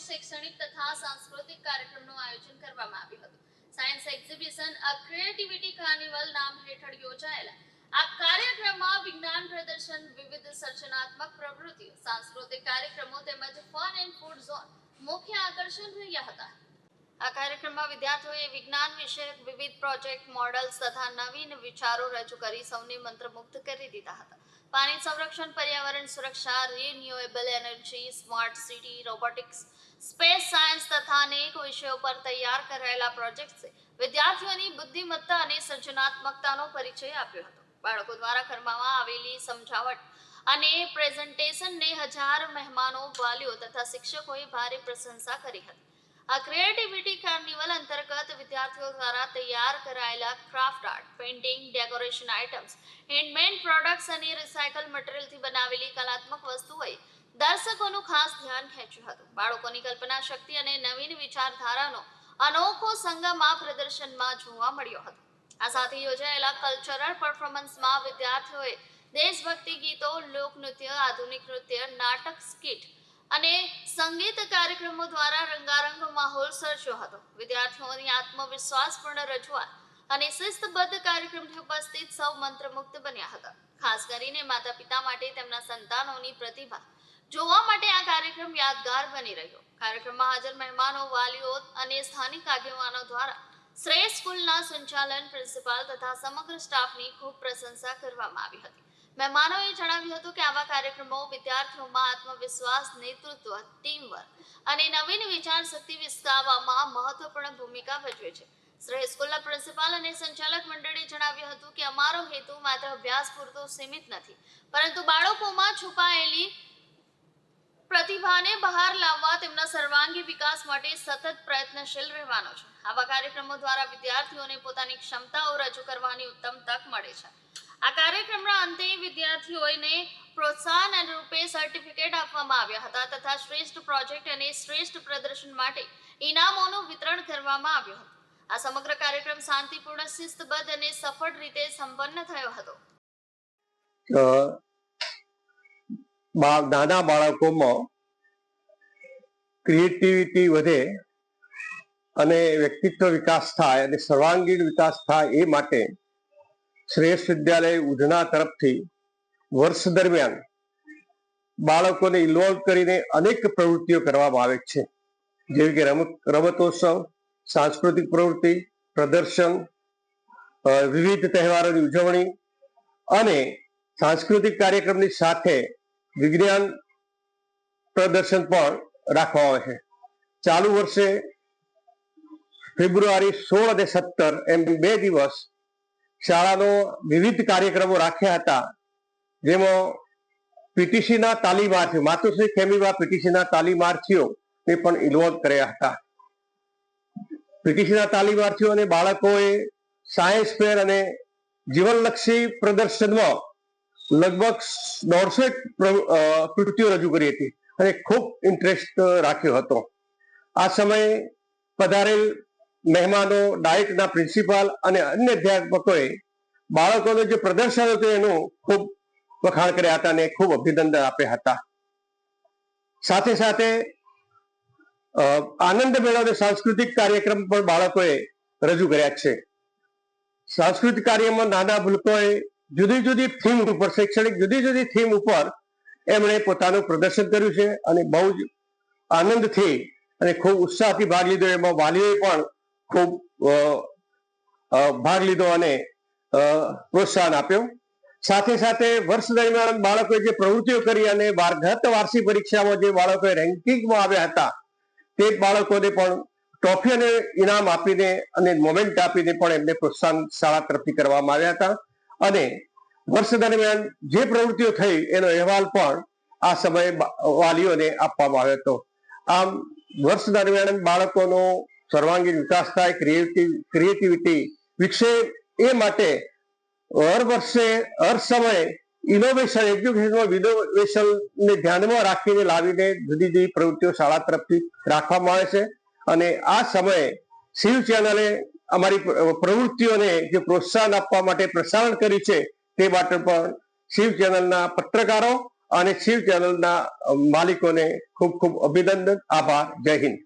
શૈક્ષણિક તથા સાંસ્કૃતિક કાર્યક્રમનું આયોજન કરવામાં આવ્યું હતું. સાયન્સ એક્ઝિબિશન અ ક્રિએટિવિટી કાર્નિવલ નામ હેઠળ યોજાયેલા આ કાર્યક્રમમાં વિજ્ઞાન પ્રદર્શન, વિવિધ સર્જનાત્મક પ્રવૃત્તિઓ, સાંસ્કૃતિક કાર્યક્રમો તેમજ ફન એન્ડ ફૂડ ઝોન મુખ્ય આકર્ષણ રહ્યા હતા. આ કાર્યક્રમમાં વિદ્યાર્થીઓએ વિજ્ઞાન વિષયક વિવિધ પ્રોજેક્ટ, મોડલ્સ તથા નવીન વિચારો રજૂ કરી સૌને મંત્રમુગ્ધ કરી દીધા હતા. પાણી સંરક્ષણ, પર્યાવરણ સુરક્ષા, renewable energy, smart city, robotics, space science તથા અનેક વિષયો પર તૈયાર કરાયેલા પ્રોજેક્ટ્સે વિદ્યાર્થીઓની બુદ્ધિમત્તા અને સર્જનાત્મકતાનો પરિચય આપ્યો હતો. બાળકો દ્વારા કરવામાં આવેલી સમજાવટ અને પ્રેઝન્ટેશનને હજાર મહેમાનો, વાલીઓ તથા શિક્ષકોએ ભારે પ્રશંસા કરી હતી. આ ક્રિએટિવિટી કાર્નિવલ અંતર્ગત વિદ્યાર્થીઓ દ્વારા તૈયાર કરાયેલા craft art, painting, decoration items, handmade products અને રિસાયકલ મટીરિયલથી બનાવેલી કલાત્મક વસ્તુઓએ દર્શકોનું ખાસ ધ્યાન ખેંચ્યું હતું. બાળકોની કલ્પના શક્તિ અને નવીન વિચારધારાનો અનોખો સંગમ આ પ્રદર્શનમાં જોવા મળ્યો હતો. આ સાથે યોજાયેલા કલ્ચરલ પરફોર્મન્સમાં વિદ્યાર્થીઓએ દેશભક્તિ ગીતો, લોકનૃત્ય, આધુનિક નૃત્ય, નાટક, સ્કિટ અને સંગીત કાર્યક્રમો દ્વારા રંગારંગ માહોલ સર્જ્યો હતો. વિદ્યાર્થીઓની આત્મવિશ્વાસપૂર્ણ રજૂઆત અને શિસ્તબદ્ધ કાર્યક્રમથી ઉપસ્થિત સૌ મંત્રમુગ્ધ બન્યા હતા. ખાસ કરીને માતા પિતા માટે તેમના સંતાનોની પ્રતિભા જોવા માટે આ કાર્યક્રમ યાદગાર બની રહ્યો. કાર્યક્રમમાં હાજર મહેમાનો, વાલીઓ અને સ્થાનિક આગેવાનો દ્વારા શ્રેષ્ઠ સ્કૂલના સંચાલન, પ્રિન્સિપાલ તથા સમગ્ર સ્ટાફની ખૂબ પ્રશંસા કરવામાં આવી હતી. મહેમાનોએ જણાવ્યું હતું કે આવા કાર્યક્રમો વિદ્યાર્થીઓમાં આત્મવિશ્વાસ, નેતૃત્વ, ટીમવર્ક અને નવીન વિચાર શક્તિ વિકસાવવામાં મહત્વપૂર્ણ ભૂમિકા ભજવે છે. શ્રેષ્ઠ સ્કૂલના પ્રિન્સિપાલ અને સંચાલક મંડળે જણાવ્યું હતું કે અમારો હેતુ માત્ર અભ્યાસ પૂરતો સીમિત નથી, પરંતુ બાળકોમાં છુપાયેલી પ્રતિભાને બહાર લાવવા, તેમના સર્વાંગી વિકાસ માટે સતત પ્રયત્નશીલ રહેવાનો છે. આવા કાર્યક્રમો દ્વારા વિદ્યાર્થીઓને પોતાની ક્ષમતાઓ રજૂ કરવાની ઉત્તમ તક મળે છે. આ કાર્યક્રમના અંતે વિદ્યાર્થીઓને પ્રોત્સાહન રૂપે સર્ટિફિકેટ આપવામાં આવ્યા હતા તથા શ્રેષ્ઠ પ્રોજેક્ટ અને શ્રેષ્ઠ પ્રદર્શન માટે ઇનામોનું વિતરણ કરવામાં આવ્યું હતું. આ સમગ્ર કાર્યક્રમ શાંતિપૂર્ણ, શિસ્તબદ્ધ અને સફળ રીતે સંપન્ન થયો હતો. નાના બાળકોમાં ક્રિએટિવિટી વધે અને વ્યક્તિત્વ વિકાસ થાય અને સર્વાંગીણ વિકાસ થાય એ માટે શ્રેષ્ઠ વિદ્યાલય ઉધના તરફથી વર્ષ દરમિયાન બાળકોને ઇન્વોલ્વ કરીને અનેક પ્રવૃત્તિઓ કરવામાં આવે છે, જેવી કે રમતોત્સવ, સાંસ્કૃતિક પ્રવૃત્તિ, પ્રદર્શન, વિવિધ તહેવારોની ઉજવણી અને સાંસ્કૃતિક કાર્યક્રમની સાથે વિજ્ઞાન પ્રદર્શન પણ રાખવામાં આવે છે. ચાલુ વર્ષે ફેબ્રુઆરી 16 અને 17 એમ 2 દિવસ શાળાનો વિવિધ કાર્યક્રમો રાખ્યા હતા, જેમાં પીટીસીના તાલીમાર્થીઓ, માતુશ્રી ખેમીબા પીટીસીના તાલીમાર્થીઓને પણ ઇન્વોલ્વ કર્યા હતા. પીટીસીના તાલીમાર્થીઓ અને બાળકોએ સાયન્સ ફેર અને જીવનલક્ષી પ્રદર્શનમાં લગભગ 150 કૃતિઓ રજૂ કરી હતી અને ખૂબ ઇન્ટરેસ્ટ રાખ્યો હતો. આ સમયે પધારેલ મહેમાનો, ડાયટના પ્રિન્સિપાલ અને અન્ય અધ્યાપકોએ બાળકોનું જે પ્રદર્શન હતું એનું ખૂબ વખાણ કર્યા હતા અને ખૂબ અભિનંદન આપ્યા હતા. સાથે સાથે આનંદ મેળો અને સાંસ્કૃતિક કાર્યક્રમ પણ બાળકોએ રજૂ કર્યા છે. સાંસ્કૃતિક કાર્યમાં નાના બાળકોએ જુદી જુદી થીમ ઉપર, શૈક્ષણિક જુદી જુદી થીમ ઉપર એમણે પોતાનું પ્રદર્શન કર્યું છે અને બહુ જ આનંદથી અને ખૂબ ઉત્સાહથી ભાગ લીધો. એમાં વાલીઓએ પણ ખૂબ ભાગ લીધો અને પ્રોત્સાહન આપ્યું. સાથે સાથે વર્ષ દરમિયાન બાળકોએ જે પ્રવૃત્તિઓ કરી અને ગત વાર્ષિક પરીક્ષામાં જે બાળકોએ રેન્કિંગમાં આવ્યા હતા તે બાળકોને પણ ટ્રોફી અને ઇનામ આપીને અને મોમેન્ટ આપીને પણ એમને પ્રોત્સાહન શાળા તરફથી કરવામાં આવ્યા હતા. અને વર્ષ દરમિયાન જે પ્રવૃત્તિઓ થઈ એનો અહેવાલ પણ આ સમયે વાલીઓને આપવામાં આવ્યો હતો. આમ વર્ષ દરમિયાન બાળકોનો સર્વાંગીણ વિકાસ થાય, ક્રિએટિવિટી વિકસે એ માટે હર વર્ષે, હર સમયે ઇનોવેશન, એજ્યુકેશનમાં ઇનોવેશનને ધ્યાનમાં રાખીને લાવીને જુદી જુદી પ્રવૃત્તિઓ શાળા તરફથી રાખવામાં આવે છે. અને આ સમયે શિવ ચેનલે અમારી પ્રવૃત્તિઓને જે પ્રોત્સાહન આપવા માટે પ્રસારણ કર્યું છે તે માટે પણ શિવ ચેનલના પત્રકારો અને શિવ ચેનલના માલિકોને ખૂબ ખૂબ અભિનંદન, આભાર, જય હિન્દ.